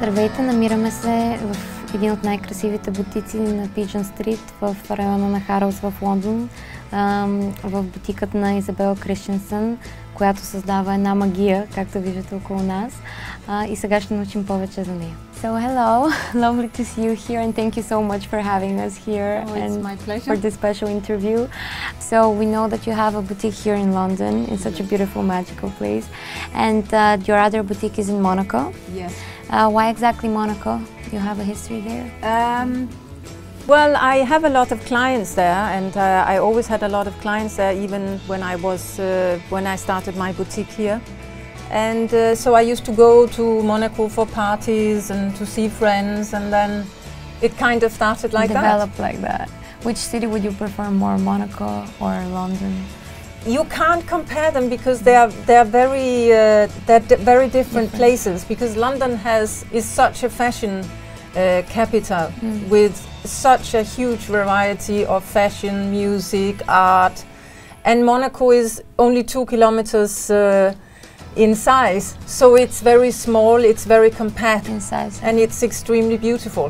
Здравейте, намираме се в един от най-красивите бутици на Pigeon Street в района на Хароус в Лондон, в бутикът на Изабел Крисченсен, която създава една магия, както виждате около нас. И сега ще научим повече за нея. So hello, lovely to see you here and thank you so much for having us here it's my pleasure. for this special interview. So we know that you have a boutique here in London, in such a beautiful, magical place, and your other boutique is in Monaco. Yes. Why exactly Monaco? You have a history there? Well, I have a lot of clients there, and I always had a lot of clients there, even when I started my boutique here. And so I used to go to Monaco for parties and to see friends, and then it kind of started like that. Developed like that. Which city would you prefer more, Monaco or London? You can't compare them because they're very different places. Because London is such a fashion capital with such a huge variety of fashion, music, art, and Monaco is only 2 kilometers in size, so it's very small, it's very compact in size, and it's extremely beautiful.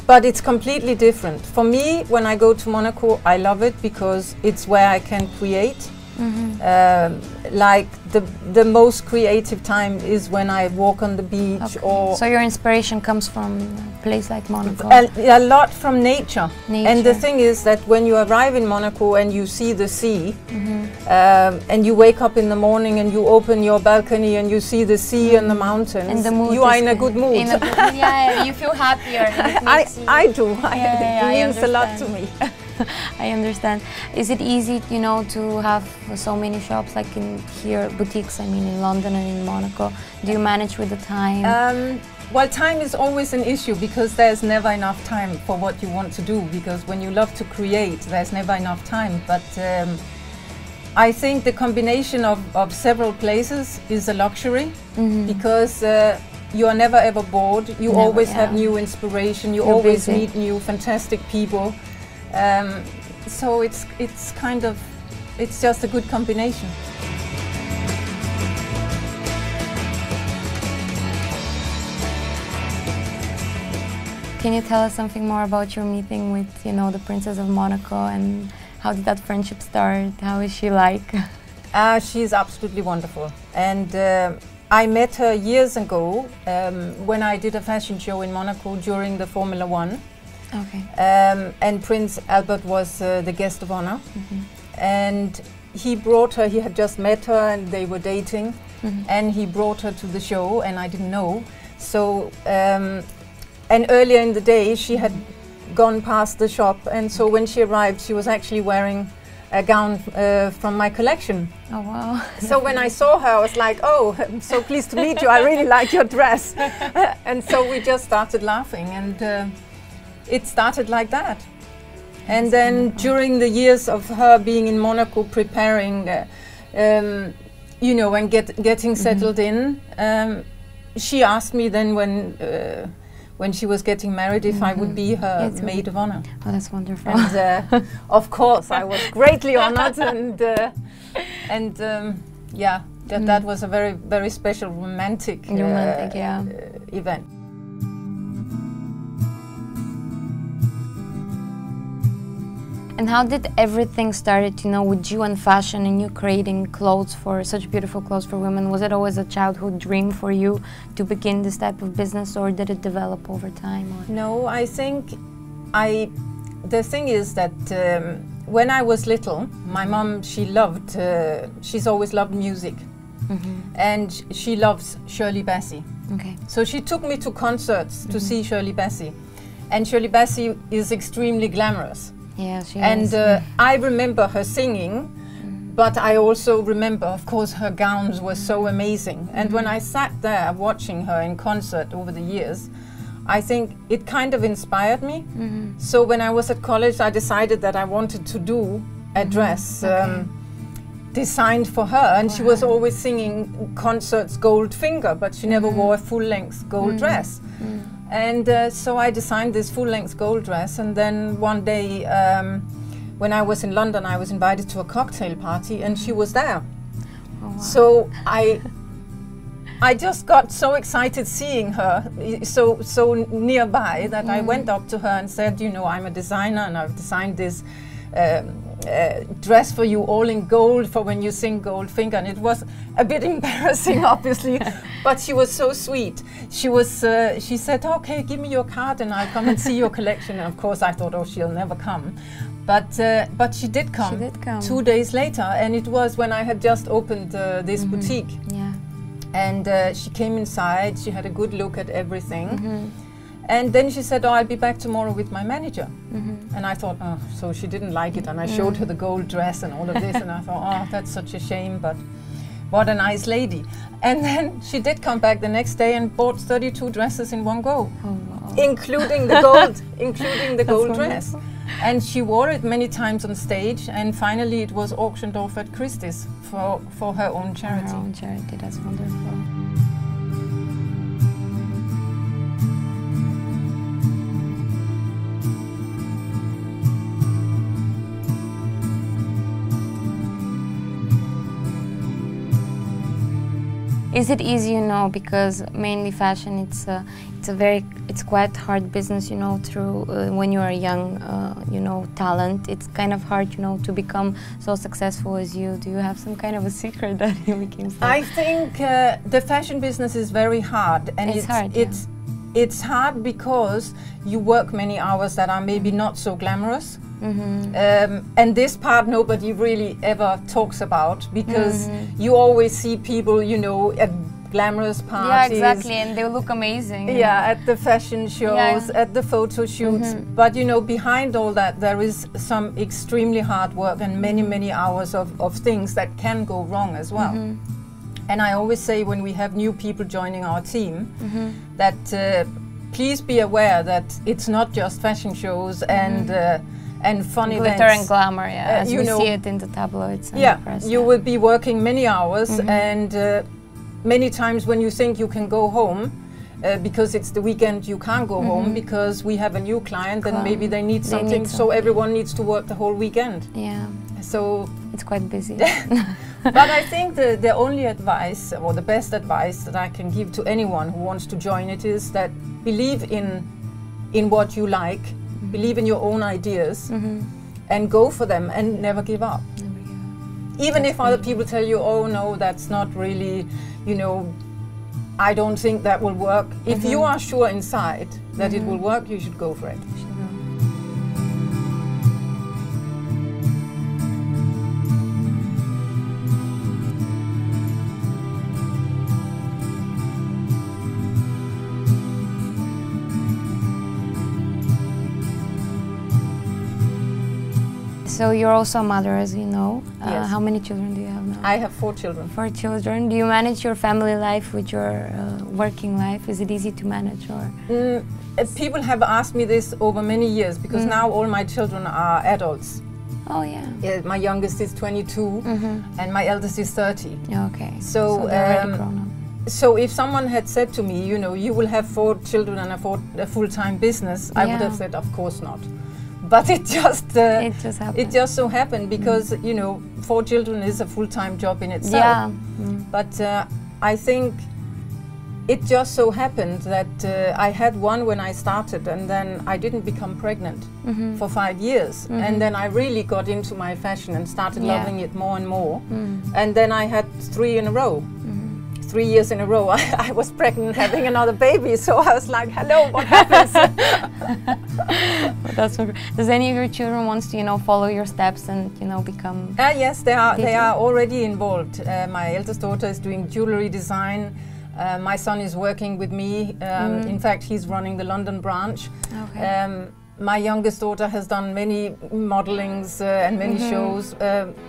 But it's completely different. For me, when I go to Monaco, I love it because it's where I can create. Like the most creative time is when I walk on the beach. Okay. Or so your inspiration comes from a place like Monaco? A lot from nature. And the thing is that when you arrive in Monaco and you see the sea, and you wake up in the morning and you open your balcony and you see the sea and the mountains, and the mood you are in a good mood. Yeah, you feel happier. I do. It means a lot to me. I understand. Is it easy, you know, to have so many shops like in here, boutiques, I mean, in London and in Monaco? Do you manage with the time? Well, time is always an issue because there's never enough time for what you want to do, because when you love to create, there's never enough time. But I think the combination of several places is a luxury because you are never ever bored. You always have new inspiration. You're always busy. meet new fantastic people. So it's just a good combination. Can you tell us something more about your meeting with, you know, the Princess of Monaco, and how did that friendship start? How is she like? She's absolutely wonderful, and I met her years ago when I did a fashion show in Monaco during the Formula 1. Okay. And Prince Albert was the guest of honor, and he brought her. He had just met her and they were dating, and he brought her to the show, and I didn't know. So, and earlier in the day she had gone past the shop, and so when she arrived, she was actually wearing a gown from my collection. Oh wow! So when I saw her, I was like, "Oh, I'm so pleased to meet you. I really like your dress." And so we just started laughing, and it started like that. And then during the years of her being in Monaco preparing, you know, and getting settled in, she asked me then when she was getting married if I would be her maid of honor. Oh, that's wonderful. And of course I was greatly honored, and yeah, that was a very, very special romantic event. And how did everything started, you know, with you and fashion and you creating clothes for such beautiful clothes for women? Was it always a childhood dream for you to begin this type of business, or did it develop over time? Or? No, I think the thing is that when I was little, my mom, she's always loved music, and she loves Shirley Bassey. Okay. So she took me to concerts to see Shirley Bassey, and Shirley Bassey is extremely glamorous. Yeah, she and I remember her singing, but I also remember, of course, her gowns were so amazing. And when I sat there watching her in concert over the years, I think it kind of inspired me. So when I was at college, I decided that I wanted to do a dress designed for her. And she was always singing concerts Goldfinger, but she never wore a full-length gold dress. And so I designed this full-length gold dress, and then one day when I was in London, I was invited to a cocktail party and she was there. Oh, wow. So I just got so excited seeing her so nearby that I went up to her and said, you know, I'm a designer and I've designed this dress for you, all in gold, for when you sing Goldfinger. And it was a bit embarrassing, obviously, but she was so sweet. She said, okay, give me your card and I'll come and see your collection. And of course I thought, oh, she'll never come. But she did come. She did come 2 days later, and it was when I had just opened this boutique. Yeah. And she came inside, she had a good look at everything. And then she said, oh, I'll be back tomorrow with my manager. And I thought, oh, so she didn't like it. And I showed her the gold dress and all of this. And I thought, oh, that's such a shame, but what a nice lady. And then she did come back the next day and bought 32 dresses in one go, including the gold dress. And she wore it many times on stage, and finally it was auctioned off at Christie's for her own charity. Her own charity, that's wonderful. Is it easy, you know, because mainly fashion, it's quite hard business, you know, through when you are young, you know, talent. It's kind of hard, you know, to become so successful as you. Do you have some kind of a secret that you became so? I think the fashion business is very hard, and it's hard because you work many hours that are maybe not so glamorous. And this part nobody really ever talks about, because you always see people, you know, at glamorous parties. Yeah, exactly, and they look amazing. Yeah, at the fashion shows, at the photo shoots. But you know, behind all that there is some extremely hard work and many hours of things that can go wrong as well. And I always say when we have new people joining our team that please be aware that it's not just fashion shows and fun glitter events. And glamour, yeah, as you see it in the tabloids and the press. You will be working many hours, and many times when you think you can go home, because it's the weekend, you can't go home because we have a new client and maybe they need something, so everyone needs to work the whole weekend. Yeah. So it's quite busy. But I think the only advice, or the best advice that I can give to anyone who wants to join it, is that believe in what you like, believe in your own ideas, and go for them and never give up. Even if other people tell you, oh no, that's not really, you know, I don't think that will work. If you are sure inside that it will work, you should go for it. So you're also a mother, as you know. Yes. How many children do you have now? I have 4 children. 4 children. Do you manage your family life with your working life? Is it easy to manage, or? People have asked me this over many years, because now all my children are adults. Oh yeah. My youngest is 22 and my eldest is 30. Okay. So they're already grown up. So if someone had said to me, you know, you will have 4 children and a full-time business, I would have said, of course not. But it just happened. It just so happened, because you know, 4 children is a full-time job in itself. Yeah. But I think it just so happened that I had one when I started, and then I didn't become pregnant for 5 years. And then I really got into my fashion and started loving it more and more. And then I had 3 in a row. 3 years in a row, I was pregnant, having another baby. So I was like, hello, what happens? That's so great. Does any of your children want to, you know, follow your steps and, you know, become? Yes, they are already involved. My eldest daughter is doing jewelry design. My son is working with me. In fact, he's running the London branch. Okay. My youngest daughter has done many modelings and many shows.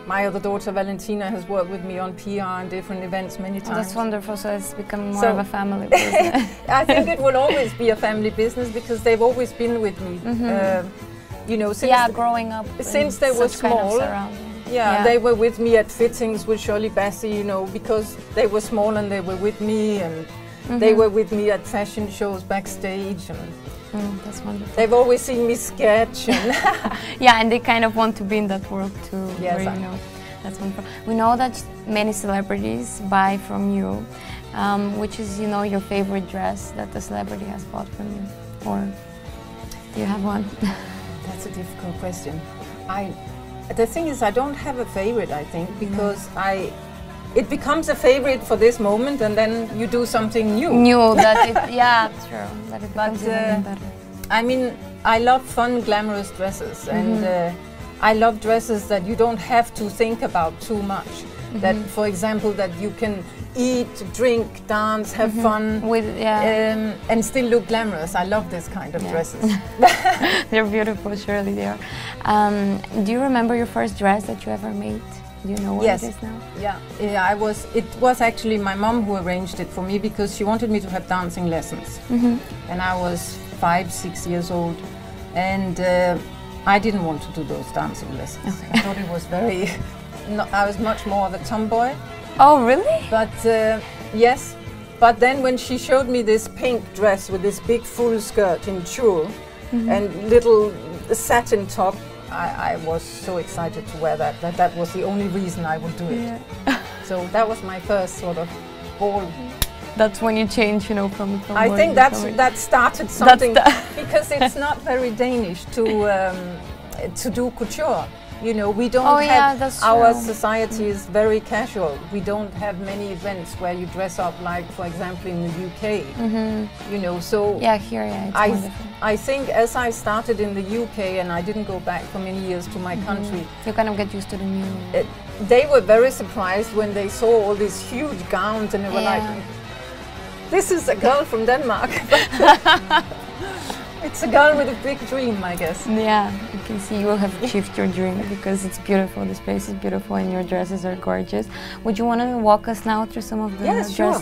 My other daughter, Valentina, has worked with me on PR and different events many times. That's wonderful, so it's becoming more of a family business. I think it will always be a family business, because they've always been with me. You know, since growing up. Since they were small. Kind of they were with me at fittings with Shirley Bassey, you know, because they were small and they were with me, and they were with me at fashion shows backstage. And that's wonderful. They've always seen me sketch. And yeah, and they kind of want to be in that world too. Yes, where, you know, that's wonderful. We know that many celebrities buy from you. which is, you know, your favorite dress that the celebrity has bought from you? Or do you have one? That's a difficult question. The thing is, I don't have a favorite, I think, because it becomes a favorite for this moment, and then you do something new. Yeah, true. That it becomes even better. I mean, I love fun, glamorous dresses, and I love dresses that you don't have to think about too much. That, for example, that you can eat, drink, dance, have fun, and still look glamorous. I love this kind of dresses. They're beautiful, surely they are. Do you remember your first dress that you ever made? Do you know what it is now? Yeah, it was actually my mom who arranged it for me, because she wanted me to have dancing lessons. And I was 5, 6 years old, and I didn't want to do those dancing lessons. I thought it was very... I was much more of a tomboy. Oh, really? But yes. But then when she showed me this pink dress with this big full skirt in tulle and little satin top, I was so excited to wear that. That was the only reason I would do it. Yeah. So that was my first sort of ball. That's when you change, you know, from I think that started something, because it's not very Danish to do couture. You know, we don't have, our society is very casual. We don't have many events where you dress up like, for example, in the UK. You know, so yeah, here, it's I think as I started in the UK and I didn't go back for many years to my country, you kind of get used to the new. They were very surprised when they saw all these huge gowns, and they were like, "This is a girl from Denmark." It's a girl with a big dream, I guess. Yeah, you can see you will have achieved your dream, because it's beautiful. This place is beautiful and your dresses are gorgeous. Would you want to walk us now through some of the dresses? Sure.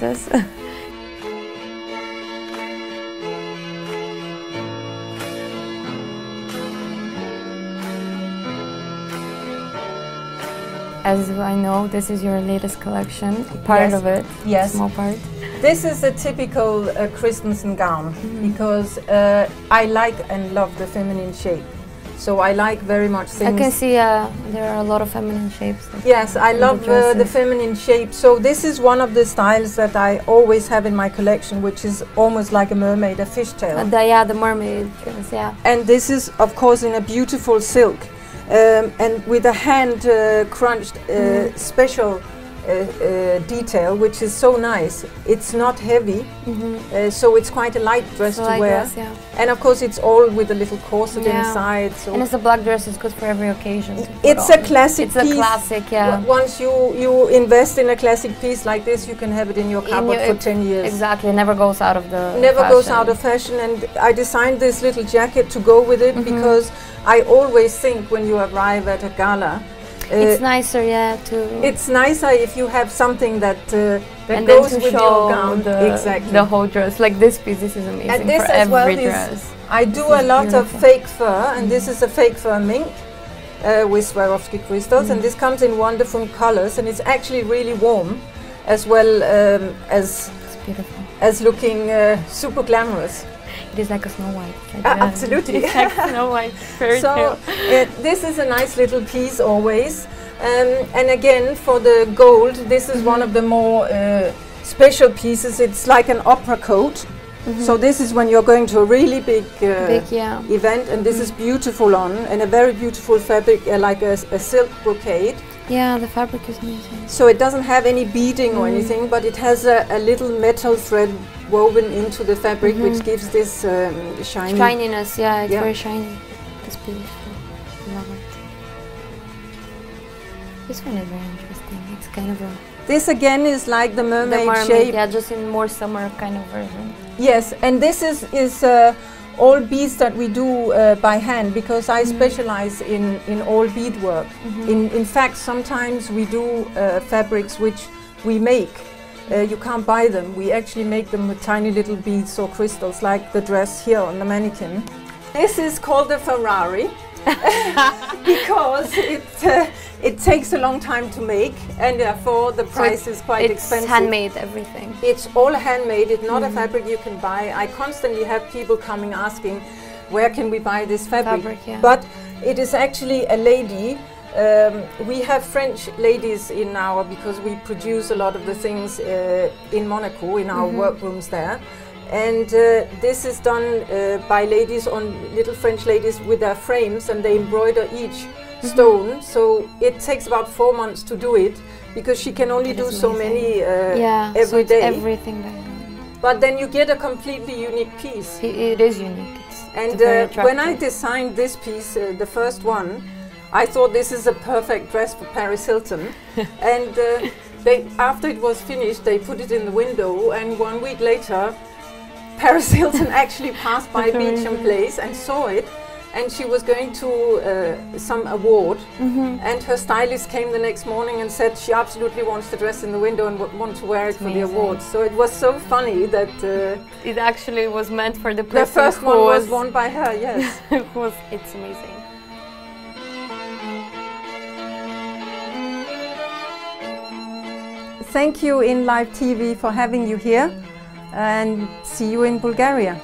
As I know, this is your latest collection, part of it, small part. This is a typical Christensen gown, because I like and love the feminine shape. So I like very much things. I can see there are a lot of feminine shapes. Yes, I love the feminine shape. So this is one of the styles that I always have in my collection, which is almost like a mermaid, a fishtail. The mermaid dress, And this is, of course, in a beautiful silk. And with a hand crunched special detail, which is so nice. It's not heavy, so it's quite a light dress to wear. And of course it's all with a little corset inside. So and it's a black dress, it's good for every occasion. It's a classic piece. It's a classic, Once you invest in a classic piece like this, you can have it in your cupboard for 10 years. Exactly, it never goes out of the goes out of fashion. And I designed this little jacket to go with it, because I always think when you arrive at a gala, it's nicer, It's nicer if you have something that goes with your gown. The whole dress, like this piece. This is amazing. And this for as every well. Dress. I do a lot of fake fur, and this is a fake fur mink with Swarovski crystals, and this comes in wonderful colors, and it's actually really warm, as well as looking super glamorous. It is like a Snow White. Absolutely. It's like Snow White. So this is a nice little piece always. And again, for the gold, this is one of the more special pieces. It's like an opera coat. So this is when you're going to a really big event, and this is beautiful on, and a very beautiful fabric, like a silk brocade. Yeah, the fabric is amazing. So it doesn't have any beading or anything, but it has a little metal thread woven into the fabric, which gives this shininess. Yeah, it's very shiny. It's beautiful. Love it. This one is very interesting. It's kind of a... This again is like the mermaid shape. Yeah, just in more summer kind of version. Yes, and this is all beads that we do by hand, because I specialize in all beadwork. In fact, sometimes we do fabrics which we make. You can't buy them. We actually make them with tiny little beads or crystals, like the dress here on the mannequin. This is called the Ferrari because it takes a long time to make, and therefore the price is quite expensive. It's handmade, everything. It's all handmade. It's not a fabric you can buy. I constantly have people coming asking, where can we buy this fabric? But it is actually a lady We have French ladies in our, because we produce a lot of the things in Monaco, in our workrooms there. And this is done by ladies, little French ladies with their frames, and they embroider each stone. So it takes about 4 months to do it, because she can only do so many every day. Everything by hand. But then you get a completely unique piece. It is unique. And when I designed this piece, the first one, I thought this is a perfect dress for Paris Hilton. And after it was finished, they put it in the window, and 1 week later, Paris Hilton actually passed by Beecham Place and saw it, and she was going to some award, and her stylist came the next morning and said she absolutely wants the dress in the window and wants to wear it for the award. So it was so funny that it actually was meant for the person. The first one was won by her, yes. It's amazing. Thank you in Live TV for having you here, and see you in Bulgaria.